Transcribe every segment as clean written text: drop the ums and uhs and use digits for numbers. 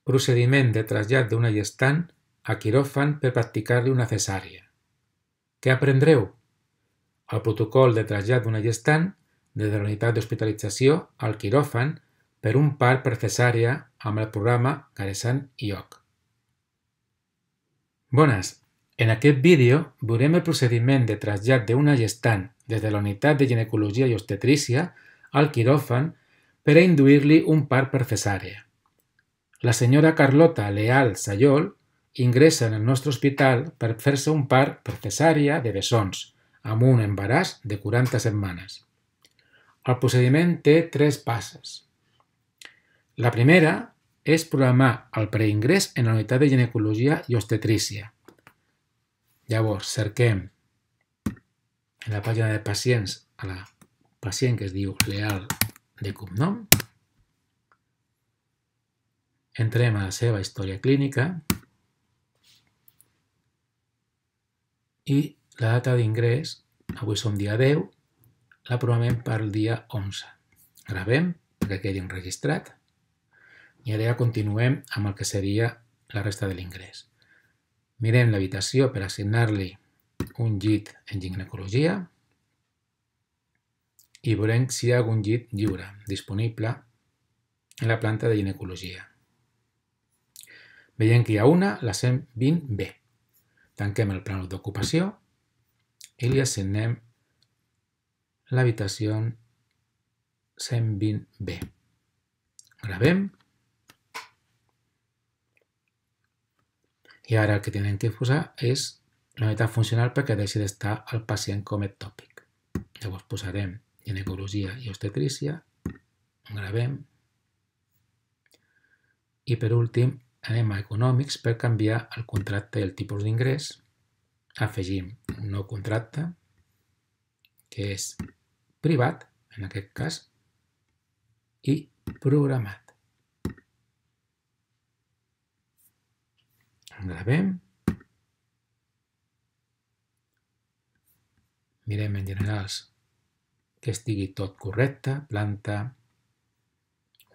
Procediment de trasllat d'una gestant a quiròfan per practicar-li una cesària. Què aprendreu? El protocol de trasllat d'una gestant des de la unitat d'hospitalització al quiròfan per un part per cesària amb el programa Garesan-IOC. Bones! En aquest vídeo veurem el procediment de trasllat d'una gestant des de la unitat de ginecologia i obstetrícia al quiròfan per a induir-li un part per cesària. La senyora Carlota Leal Sayol ingressa en el nostre hospital per fer-se un part per cesària de bessons, amb un embaràs de 40 setmanes. El procediment té 3 passes. La primera és programar el preingrés en la unitat de ginecologia i obstetrícia. Llavors, cerquem en la pàgina de pacients a la pacient que es diu Leal de cognom. Entrem a la seva història clínica i la data d'ingrés, avui som dia 10, la programem per al dia 11. Gravem perquè quedi enregistrat i ara ja continuem amb el que seria la resta de l'ingrés. Mirem l'habitació per assignar-li un llit en ginecologia i veurem si hi ha algun llit lliure disponible en la planta de ginecologia. Veiem que hi ha una, la 120B. Tanquem el plànol d'ocupació i li assignem l'habitació 120B. Gravem. I ara el que tenim que posar és la unitat funcional perquè deixi d'estar el pacient com ectòpic. Llavors posarem ginecologia i obstetrícia. Gravem. I per últim anem a econòmics per canviar el contracte i el tipus d'ingrés. Afegim un nou contracte, que és privat, en aquest cas, i programat. Gravem. Mirem en generals que estigui tot correcte, planta,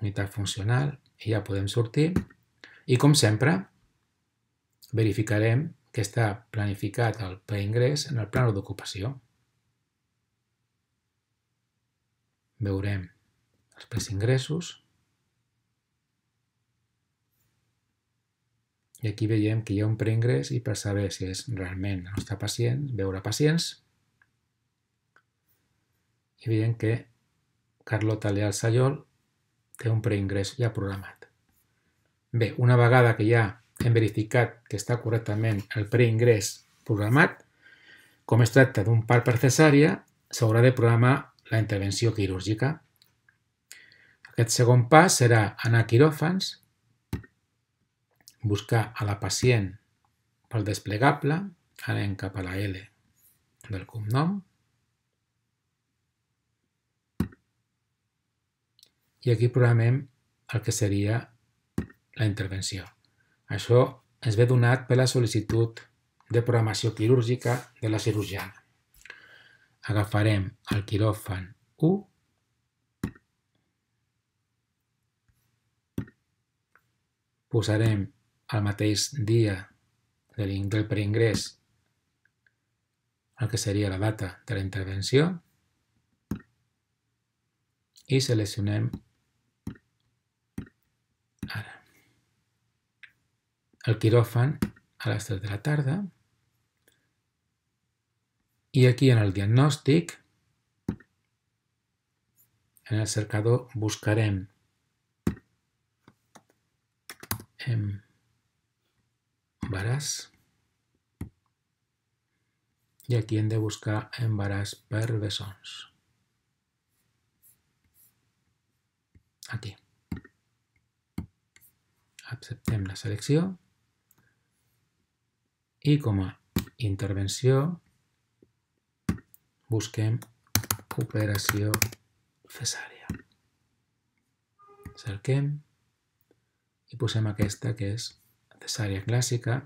unitat funcional, i ja podem sortir. I com sempre, verificarem que està planificat el preingrés en el plànol d'ocupació. Veurem els preingressos. I aquí veiem que hi ha un preingrés i per saber si és realment el nostre pacient, veure pacients. I veiem que Carlota Leal Sayol té un preingrés ja programat. Bé, una vegada que ja hem verificat que està correctament el preingrés programat, com es tracta d'un part per cesària, s'haurà de programar la intervenció quirúrgica. Aquest segon pas serà anar a quiròfans, buscar a la pacient pel desplegable, anem cap a la L del cognom, i aquí programem el que seria la intervenció. Això es ve donat per la sol·licitud de programació quirúrgica de la cirurgiana. Agafarem el quiròfan 1, posarem el mateix dia del preingrés el que seria la data de la intervenció i seleccionem ara el quiròfan a les 3 de la tarda i aquí en el diagnòstic, en el cercador, buscarem embaràs i aquí hem de buscar embaràs per bessons. Aquí. Acceptem la selecció i com a intervenció busquem operació cesària. Cerquem i posem aquesta que és cesària clàssica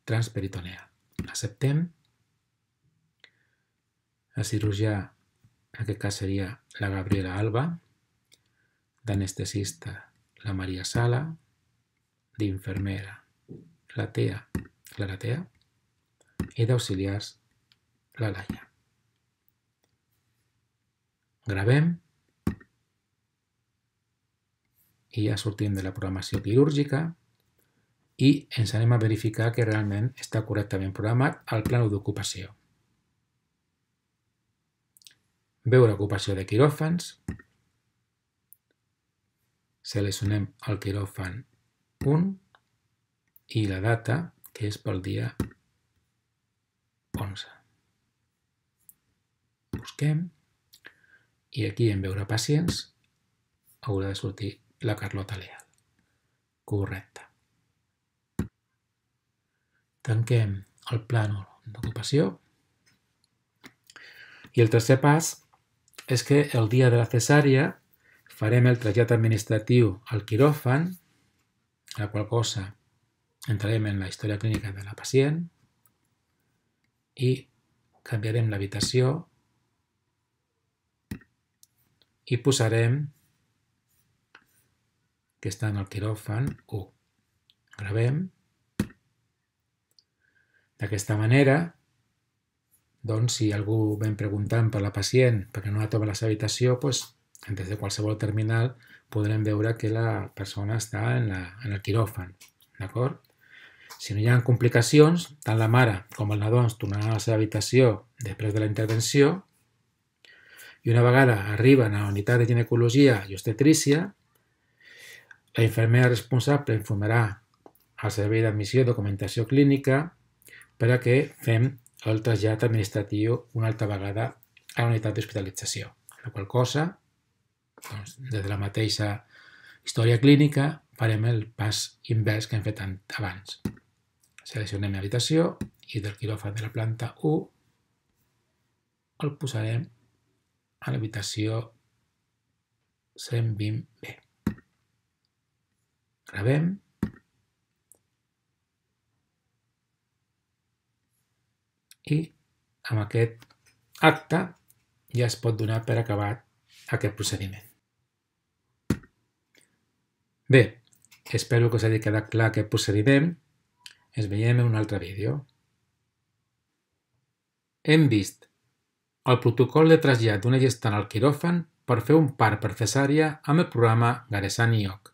transperitoneal. Acceptem. El cirurgià, en aquest cas seria la Gabriela Alba, d'anestesista la Maria Sala, d'infermera la Tea, Claratea, i d'auxiliars la Laia. Gravem i ja sortim de la programació quirúrgica i ens anem a verificar que realment està correctament programat al plànol d'ocupació. Veure ocupació de quiròfans. Seleccionem el quiròfan 1 i la data, que és pel dia 11. Busquem i aquí en veure pacients haurà de sortir la Carlota Leal. Correcte. Tanquem el plànol d'ocupació i el tercer pas és que el dia de la cesària farem el trasllat administratiu al quiròfan, a la qual cosa entrarem en la història clínica de la pacient i canviarem l'habitació i posarem que està en el quiròfan 1. Gravem. D'aquesta manera, doncs, si algú ven preguntant per la pacient perquè no la troba a la seva habitació, des de qualsevol terminal podrem veure que la persona està en el quiròfan. D'acord? Si no hi ha complicacions, tant la mare com el nadó ens tornaran a la seva habitació després de la intervenció i una vegada arriben a la unitat de ginecologia i obstetrícia, la infermera responsable informarà al servei d'admissió i documentació clínica per a que fem el trasllat administratiu una altra vegada a la unitat d'hospitalització. La qual cosa, doncs, des de la mateixa història clínica, farem el pas invers que hem fet abans. Seleccionem l'habitació i del quiròfan de la planta 1 el posarem a l'habitació 120B. Gravem i amb aquest acte ja es pot donar per acabat aquest procediment. Bé, espero que us hagi quedat clar aquest procediment. Ens veiem en un altre vídeo. Hem vist el protocol de trasllat d'una gestant al quiròfan per fer un part per cesària amb el programa Garesani-IOC.